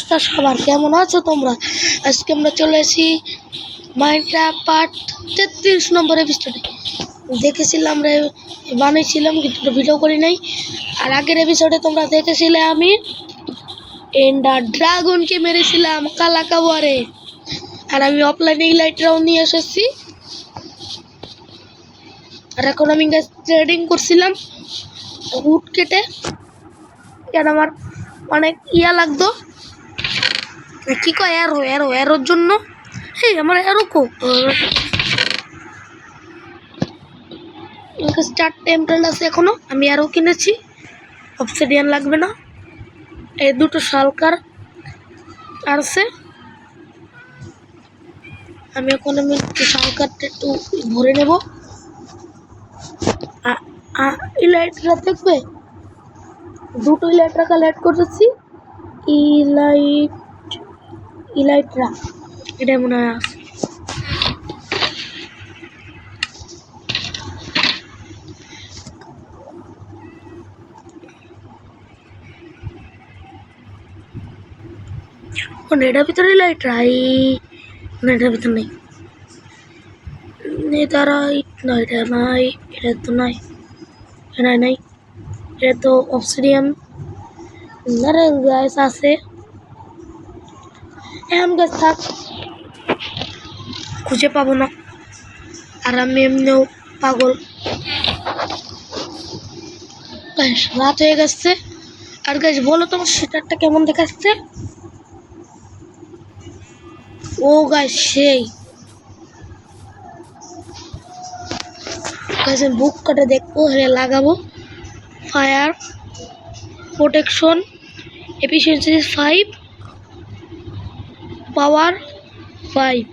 অবস্থা সবার? কেমন আছো তোমরা? আজকে আমরা চলে এসেছি মাইনক্রাফট পার্ট 33 নম্বর এপিসোডে। দেখেছিলাম বানিয়েছিলাম কিন্তু ভিডিও করি নাই। আর আগের এপিসোডে তোমরা দেখেছিলে আমি এন্ডার ড্রাগনকে মেরেছিলাম কালাকাওয়ারে। আর আমি অফলাইনে ইলাইটরাও নিয়ে এসেছি। আর এখন আমি ট্রেডিং করছিলাম উড কেটে, কেন আমার অনেক লাগতো কি কয় এরো এরো এরোর জন্য। হ্যাঁ আমার এরো চারটে এমপ্রেল আছে এখনো। আমি এরো কিনেছি, অবসিডিয়ান লাগবে না। এই দুটো শালকার আছে। আমি শালকারটা একটু ভরে নেব। ইলাইটরা দেখবে, দুটো ইলাইটরা কালেক্ট করেছি। ইলাইটরা এটা মনে হয় আছে। এটার ভিতরে ইলাইটরা না, এটার ভিতরে নেই। না এটা নাই, এটা তো নাই, নাই এটা তো অবসিডিয়ান গ্যাস আছে। এখন গ্যাস থাক, খুঁজে পাবো না। আর আমি এমনিও পাগল। রাত হয়ে গেছে। আর গাইস বলো তোমার সেটারটা কেমন দেখাচ্ছে? ও গাইস সেই গাইস বুক কাটে দেখবো, লাগাবো। ফায়ার প্রোটেকশন এফিসিয়েন্সি 5, পাওয়ার 5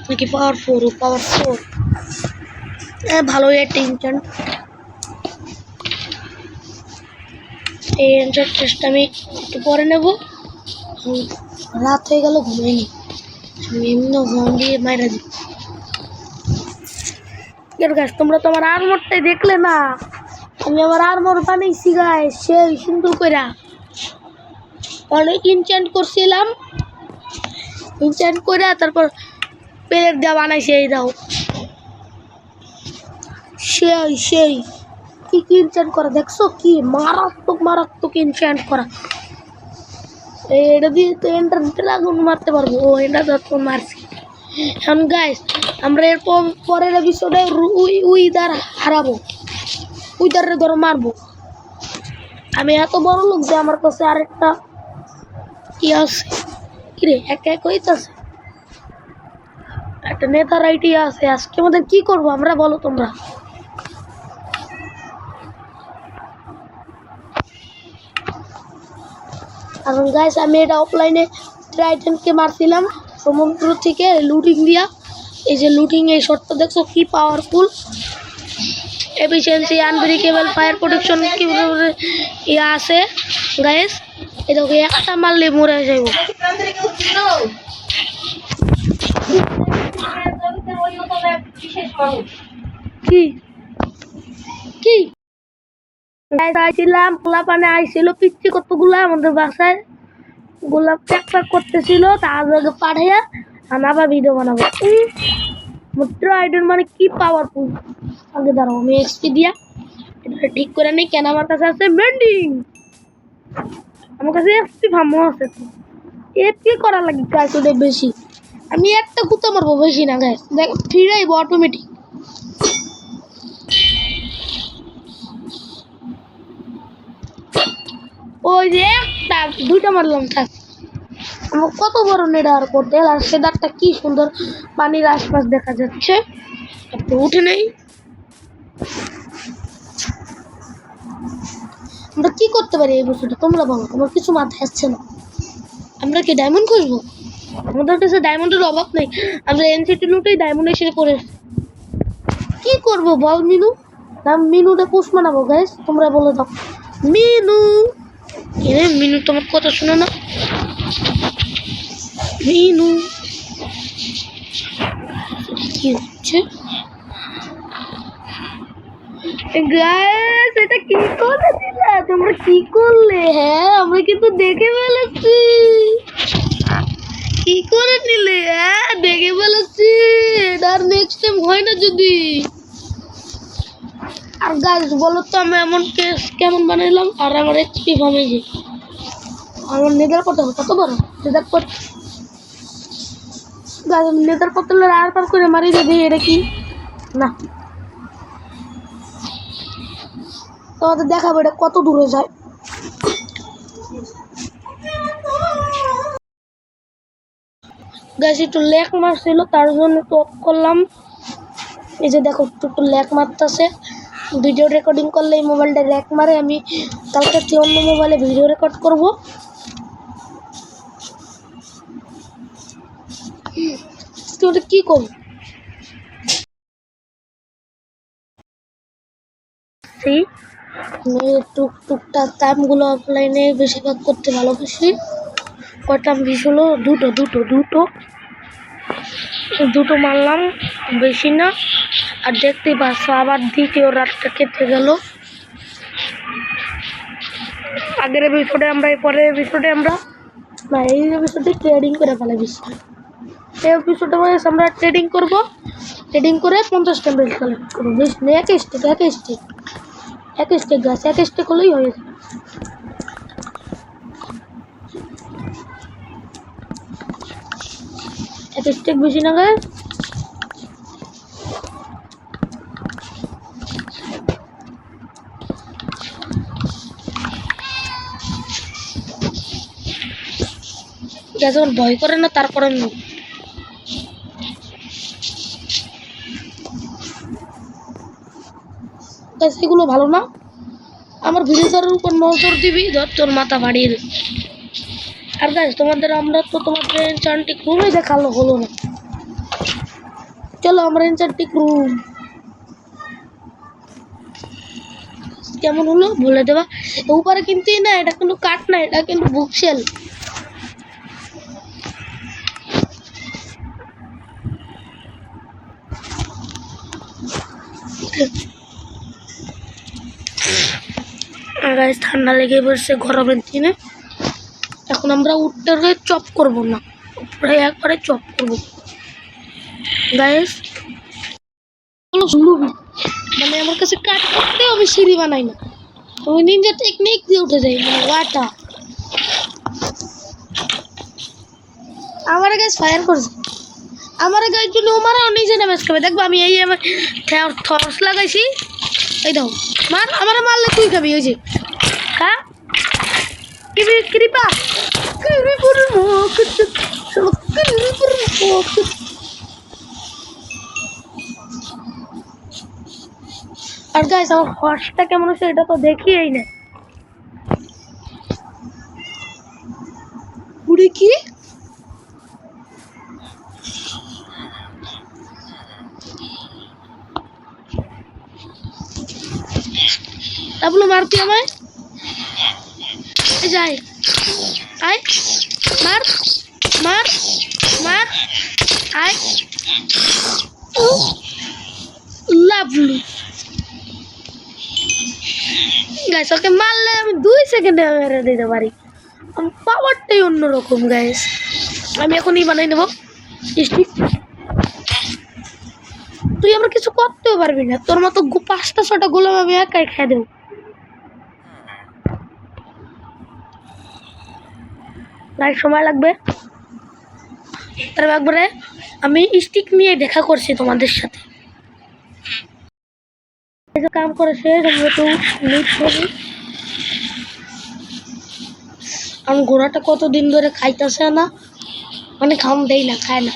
নাকি পাওয়ার 4? পাওয়ার 4 ভালো। একটা ইনচান্ট, এই এনচান্ট টেস্টটা আমি একটু পরে নেব। রাত হয়ে গেল, ঘুমাইনি। আমি এমনি ঘুম দিয়ে মাইরা দিই। গাছ তোমরা তো আমার আর্মরটাই দেখলে না। আমি আমার আর্মর বানাইছি গাইস, সেই সুন্দর করে অনেক ইনচান্ট করছিলাম। ইনচান্ট করে তারপর প্লেট দেওয়া বানাইছে। এই দাও সেই কি ইনচান্ট করা দেখছো? কি মারাত্মক ইনচান্ট করা। এটা দিয়ে তো এন্টার ড্রাগন মারতে পারবো। ও এটা যখন মারছি। এখন গাইস আমরা এর পরের এপিসোডে উইদার হারাবো। উইদারে ধরো মারবো। আমি এত বড় লোক যে আমার কাছে আরেকটা কি আছে। কিরে এক হইতাছে, একটা নেতার আইডিয়া আছে। আজকে আমাদের কি করবো আমরা, বলো তোমরা? এখন গাইস আমি এটা অফলাইনে ট্রাইটেনকে মারছিলাম সমুদ্র থেকে লুটিং দিয়া। এই যে লুটিং, এই শটটা দেখছো কি powerful. Efficiency, unbreakable, fire protection কি আছে গাইস। এই দেখো একটা মারলে মরে যাবো। কি কি আইছিলাম পোলাপানে আইছিল পিচ্ছি কতগুলা আমাদের বাসায়। গোলাপ প্যাক করতেছিল, তার আগে পাঠাইয়া আমি আবার ভিডিও বানাবো। মাত্র আইডন মানে কি পাওয়ারফুল। আগে দাঁড়াও, আমি এক্সপি দিয়া এটা ঠিক করে নেই। কেন আমার কাছে আছে বেন্ডিং, আমার কাছে এক্সপি ফার্মও আছে। তো এফপি করা লাগে গাইস ওদের বেশি। আমি একটা কুত্তা মারবো, বেশি না গাইস। দেখ ফিরাইবো অটোমেটিক। ওই যে একটা দুইটা মারলাম। থাক, আমার কত বড় নেডার করতে। আর সেদারটা কি সুন্দর পানির আশপাশ দেখা যাচ্ছে। একটু উঠে নেই। আমরা কি করতে পারি এই বছরটা তোমরা বলো? আমার কিছু মাথায় আসছে না। আমরা কি ডায়মন্ড খুঁজবো? আমাদের কাছে ডায়মন্ডের অভাব নেই। আমরা এনসিটি লুটেই ডায়মন্ড এসে করে কি করবো বল মিনু? মিনুটা পোষ মানাবো গাইস, তোমরা বলে দাও। মিনু মিনু তোমার কথা শুনে না। মিনু কি হচ্ছে গাইস? এটা কি করে দিলা তোমরা? কি করলে? হ্যাঁ আমরা কিন্তু দেখে ফেলেছি। নেক্সট টাইম হয় না যদি। আর গাইস বলো তো আমি এমন কেস কেমন বানাইলাম। আর আমার এইচপি কমে যে আমার নেদার পটল কত বড় নেদার পট গাইস নেদার পটলের আর পার করে মারি দিই। এটা কি না তোমাদের দেখাবো এটা কত দূরে যায়। গাইস একটু ল্যাক মারছিল তার জন্য তো অফ করলাম। এই যে দেখো একটু ল্যাক মারতেছে। ভিডিও রেকর্ডিং করলে এই মোবাইলটা ল্যাক মারে। আমি কালকে অন্য মোবাইলে ভিডিও রেকর্ড করব। ওটা কি করব টুকটাক কামগুলো অফলাইনে বেশিরভাগ করতে ভালোবাসি। কটা মিস হলো দুটো মারলাম বেশি না। আর দেখতে পাচ্ছ আবার দ্বিতীয় রাতটা কেটে গেল। আগের এপিসোডে আমরা পরের এপিসোডে আমরা না এই এপিসোডে ট্রেডিং করে ফেলে বেশি। এই এপিসোডে আমরা ট্রেডিং করব। ট্রেডিং করে 50টা বেল কালেক্ট করবো। বেশি না এক স্টেক গাছ এক স্টেক হলেই হয়ে যাবে। এক স্টেক বেশি না গাছ। যখন ভয় করে না তারপরে সেগুলো ভালো না। আমার ভিডিওটার উপর নজর দিবি ধর তোর মাথা বাড়িয়ে দেবে। আর গাইস তোমাদের আমরা তো তোমাদের এনচান্টিক রুমে দেখালো হলো না। চলো আমরা এনচান্টিক রুম কেমন হলো বলে দেবা। উপরে কিন্তু না এটা কিন্তু কাঠ না, এটা কিন্তু বুকশেল। গাইস ঠান্ডা লেগে পড়ছে গরমের দিনে। এখন আমরা উঠতে চপ করব না, উপরে একবারে চপ করব গাইস। মানে আমার কাছে কাট করতেও আমি সিঁড়ি বানাই না, আমি নিনজা টেকনিক দিয়ে উঠে যাই। মানে ওয়াটা আমার গাইস ফায়ার করছে। আমার গাইস জন্য ওমারাও নিজে ড্যামেজ খাবে। দেখবো আমি এই আমার টর্চ লাগাইছি। এই দাও মার, আমার মারলে তুই খাবি। ওই যে হ্যাঁ কৃপা আর গাইস আমার হর্সটা কেমন আছে এটা তো দেখিই না। বুড়ি কি তাবলো মারতি আমায় যাই আয় মার মার মার আয় লাভলি গাইস। ওকে মারলে আমি 2 সেকেন্ডে মেরে দিতে পারি। আমার পাওয়ারটাই অন্যরকম গাইস। আমি এখনই বানাই নেব স্টিক। তুই আমার কিছু করতেও পারবি না, তোর মতো 5টা 6টা গোলাম আমি একাই খেয়ে দেবো। প্রায় সময় লাগবে। তার একবারে আমি স্টিক নিয়ে দেখা করছি তোমাদের সাথে। কাম করে শেষ আমরা তো লিট করি। আমি ঘোড়াটা কতদিন ধরে খাইতেছে না, মানে খাম দেই না, খায় না,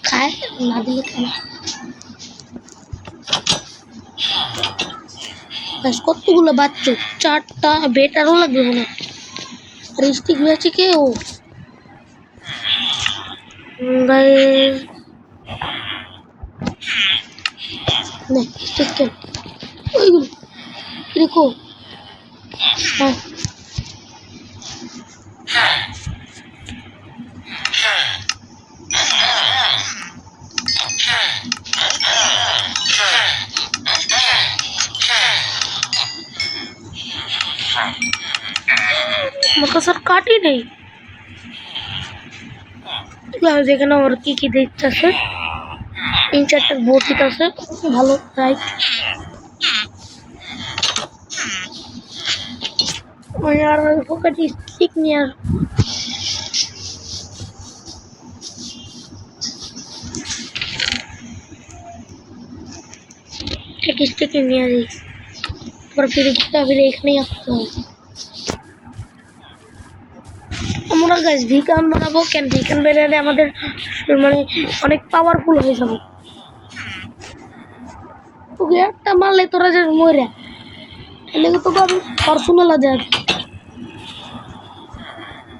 খায় না দিলে খায় না। কতগুলো বাচ্চা, 4টা বেট আরও লাগবে মনে হয়। আর স্টিক বেছে কে ও স্টিক কে ওইগুলো দেখো। হ্যাঁ আমার কাছে আর কাটি নেই। যেখানে আমার কি দিচ্ছে ইনচার্টের বটিত আছে ভালো রাইট আর পকেটে স্টিক নিয়ে আর एक स्टिक नहीं आ रही पर फिर এখানেই আসতে হবে আমরা গাছ ভিকান বানাবো কেন ভিকান বেরালে আমাদের মানে অনেক পাওয়ারফুল হয়ে যাবে ওকে একটা মারলে তোরা যে মরে এলে তো আমি পার্সোনাল আছে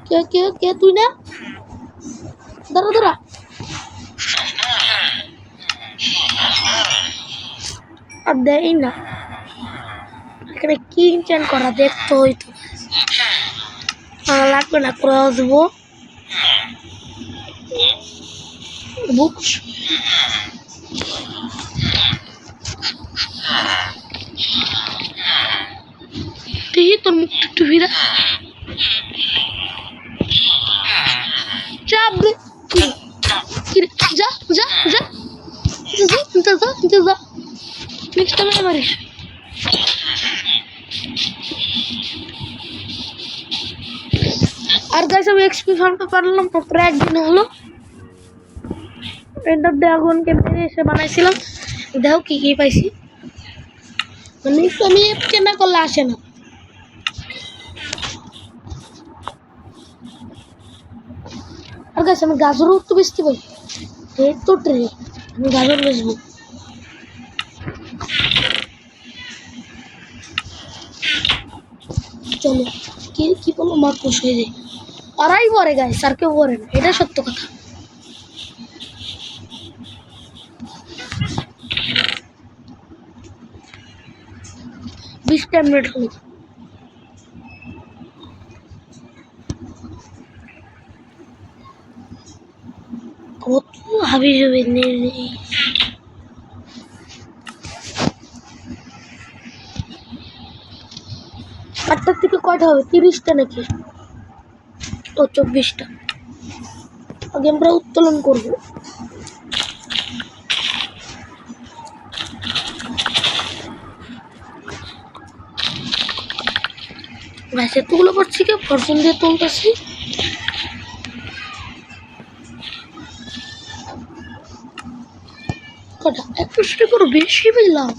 কে কে কে তুই না দাঁড়া দাঁড়া আর দেই না এখানে কি ইনচেন্ট করা দেখতে হইতো লাগবে না করে দেবো বুকস দেখি তোর মুখটা একটু ভিড়া চাপ দে যা যা যা যা যা যা যা নেক্সট টাইম মারিস আর গাইস আমি এক্সপি ফার্মটা পারলাম প্রায় একদিন হলো এন্ডার ড্রাগন ক্যাম্পেইনে এসে বানাইছিলাম দেখো কি কি পাইছি মানে আমি এফকে না করলে আসে না আর গাইস আমি গাজরও তো বেচতে পারি এই তো ট্রে আমি গাজর বেচবো চলো কি কি বলো মা খুশ হয়ে যায় আরাই পরে গাইস আর কেউ পরে না এটা সত্য কথা বিশটা মিনিট হলো কত হাবি যাবে আটটার থেকে কয়টা হবে 30টা নাকি ও 24টা আগে আমরা উত্তোলন করবো গাছ এতগুলো করছি কে ফরচুন দিয়ে তুলতেছি কটা 21টা করে বেশি পেলাম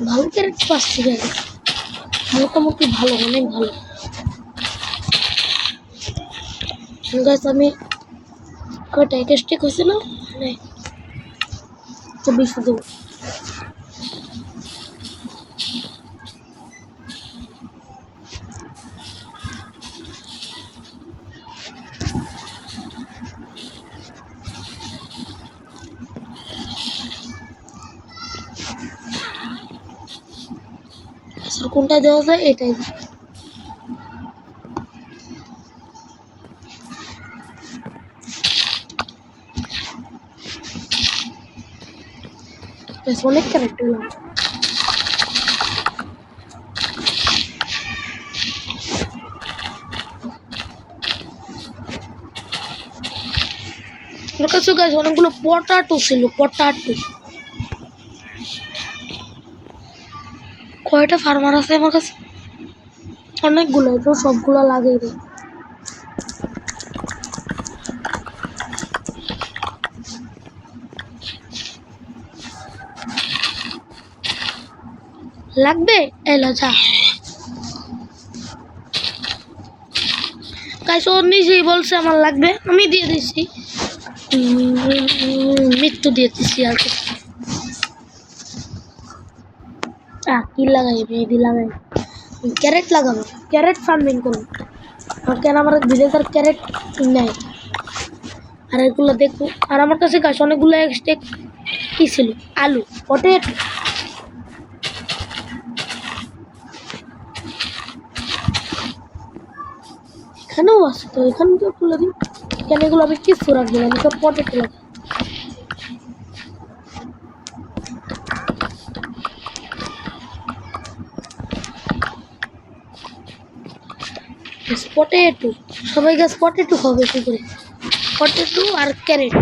ভালো ক্যারেট পাচ্ছি মোটামুটি ভালো অনেক ভালো গাছ আমি কয়টা একটা স্টিক হয়েছে না মানে 24 দেবো কোনটা দেওয়া যায় এটাই অনেক ক্যারেক্টার আমার কাছে গাছ অনেকগুলো পটাটো ছিল পটাটো কয়টা ফার্মার আছে আমার কাছে অনেকগুলো তো সবগুলো লাগিয়ে দেয় লাগবে এলো যা গাইস ওর নিজেই বলছে আমার লাগবে আমি দিয়ে দিছি মৃত্যু দিয়ে দিছি আর কি লাগাই মেহেদি লাগাই ক্যারেট লাগাবো ক্যারেট ফার্মিং করবো কেন আমার ভিলেজার ক্যারেট নেই আর এগুলো দেখবো আর আমার কাছে গাছ অনেকগুলো এক্সট্রা কি ছিল আলু পটেটো এখানেও আছে তো এখান থেকে তুলে দিই এখানে এগুলো আমি কিছু রাখবো না, আমি সব পটেটো রাখবো। পটেটো সবাই গাছ পটেটো খাবে কি করে? পটেটো আর ক্যারেট,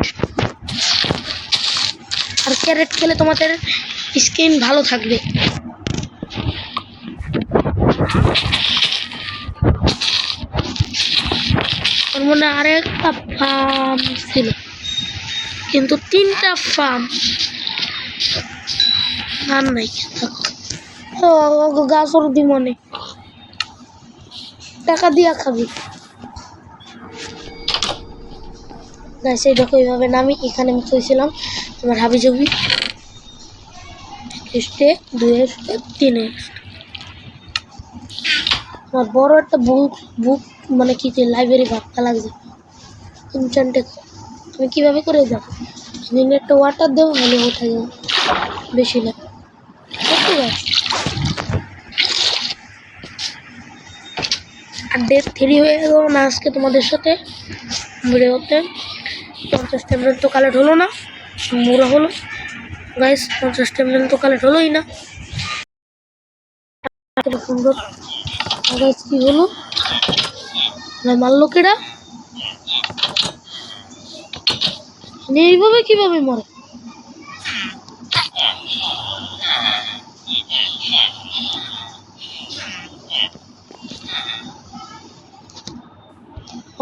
আর ক্যারেট খেলে তোমাদের স্কিন ভালো থাকবে। আমার মনে আর একটা ফার্ম ছিল, কিন্তু 3টা ফার্ম আর নাই। গাছর দি মনে টাকা দিয়া খাবি গাছ। এই দেখো এইভাবে নামি, এখানে আমি শুয়েছিলাম আমার হাবি জবি স্টে 2 স্টে 3 আমার বড় একটা বুক বুক মানে কি লাইব্রেরি ভাবতে লাগছে। ইনস্ট্যান্টে আমি কিভাবে করে যাব? একটা ওয়াটার দেবো হলে ওঠা যাবে, বেশি না। আর ডে 3 হয়ে গেল না আজকে তোমাদের সাথে ভিডিওতে। 50টা মিনিট তো কালেক্ট হলো না, মোরা হলো গাইস। 50টা মিনিট তো কালেক্ট হলোই না। সুন্দর গাইস, কি হলো? মারলো কেডা? এইভাবে কিভাবে মরে?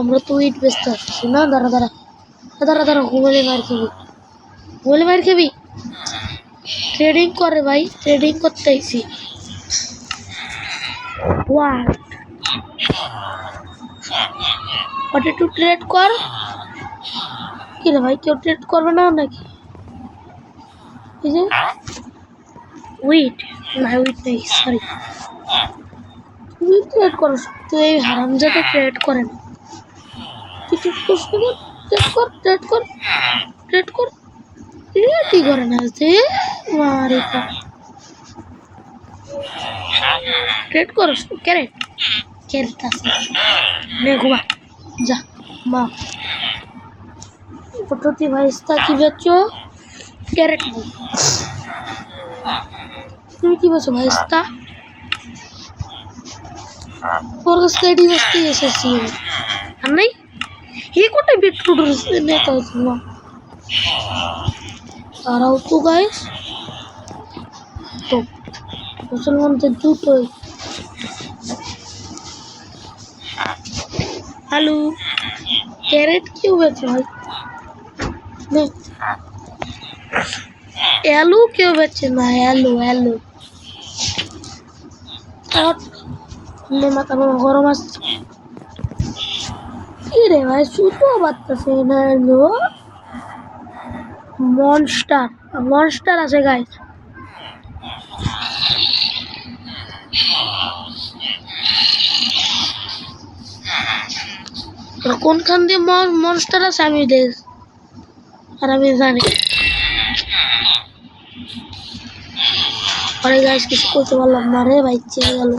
আমরা তো ইট বেচতে আসছি না। দাঁড়া দাঁড়া দাঁড়া দাঁড়া, ঘুমেলে মার খাবি, ঘুমেলে মার খাবি। ট্রেডিং করে ভাই, ট্রেডিং করতে আইছি। পটেটো ট্রেড কর। কি রে ভাই, কেউ ট্রেড করবে না নাকি? এই যে উইট না, উইট নেই, সরি। তুই ট্রেড করো, তুই এই হারামজাদা ট্রেড করে না। তুই ট্রেড করছ না? ট্রেড কর, ট্রেড কর, ট্রেড কর। ট্রেডই করে না যে মারি কা। ট্রেড করস ক্যারেট, ক্যারেট আছে নে ঘুমা যা মা। পটতি ভাইস্তা কি বেচো? ক্যারেট নেই। তুমি কি বেচো ভাইস্তা? তোর কাছ থেকে এটি বেচতে এসেছি আর নাই। এই কোটায় বিটরুট নেতা হচ্ছে না। তারাও তো গাইস তো মুসলমানদের দুটোই। আলু ক্যারেট কেউ বেচে ভাই? আলু কেউ বেচে না, আলু আলু মাথা গরম আসছে। কি রে ভাই, সুতো বাড়তেছে না। এলো মনস্টার, মনস্টার আছে গাইস। কোনখান দিয়ে মনস্টার আছে আমি দেখ, আর আমি জানি। আরে গাইস, কিছু করতে পারলাম না রে ভাই, চেয়ে গেল।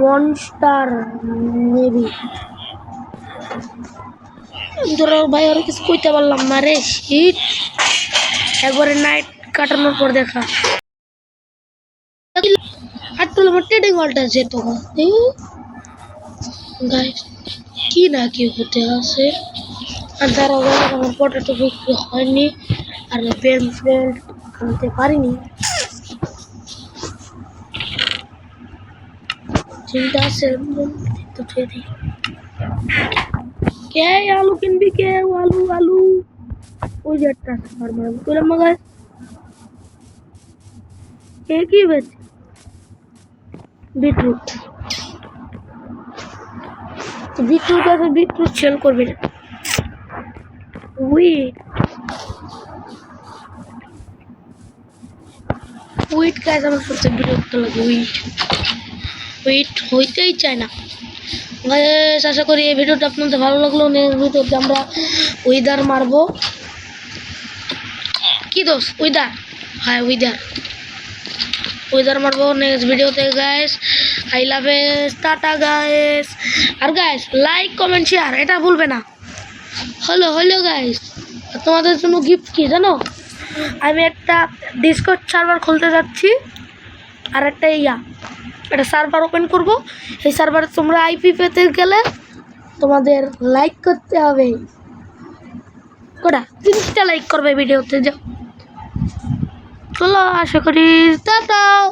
মনস্টার নেবি ধরো ভাই, আর কিছু কইতে পারলাম না রে। শীত একবারে নাইট কাটানোর পর দেখা আর তো আমার ট্রেডিং ওয়ালটা আছে তখন। গাইস কি না কি হতে আছে। আর তারা আমার পটেটো বিক্রি হয়নি, আর বেল্ট আনতে পারিনি। চিন্তা আছে তো ট্রেডিং। কে আলু কিনবি? কে আলু আলু? ওই যে একটা ফার্মার বললাম মগাই। কে কি বেচে? বিটরুট, বিটরুট আছে, বিটরুট সেল করবি না। উইট, উইট গাইস আমার সবচেয়ে বিরক্ত লাগে। উইট উইট হইতেই চায় না গাইস। আশা করি এই ভিডিওটা আপনাদের ভালো লাগলো। নেক্সট ভিডিওতে আমরা উইদার মারবো। কি দোষ উইদার? হ্যাঁ উইদার, উইদার মারবো নেক্সট ভিডিওতে guys. I love tata guys. আর গাইস লাইক কমেন্ট শেয়ার এটা ভুলবে না। হলো গাইস, তোমাদের জন্য গিফট কি জানো, আমি একটা ডিসকর্ড সার্ভার খুলতে যাচ্ছি আর একটা একটা সার্ভার ওপেন করব। এই সার্ভারে তোমরা আইপি পেতে গেলে তোমাদের লাইক করতে হবে, কোটা 30টা লাইক করবে ভিডিওতে। যাও চলো, আশা করি টাটা।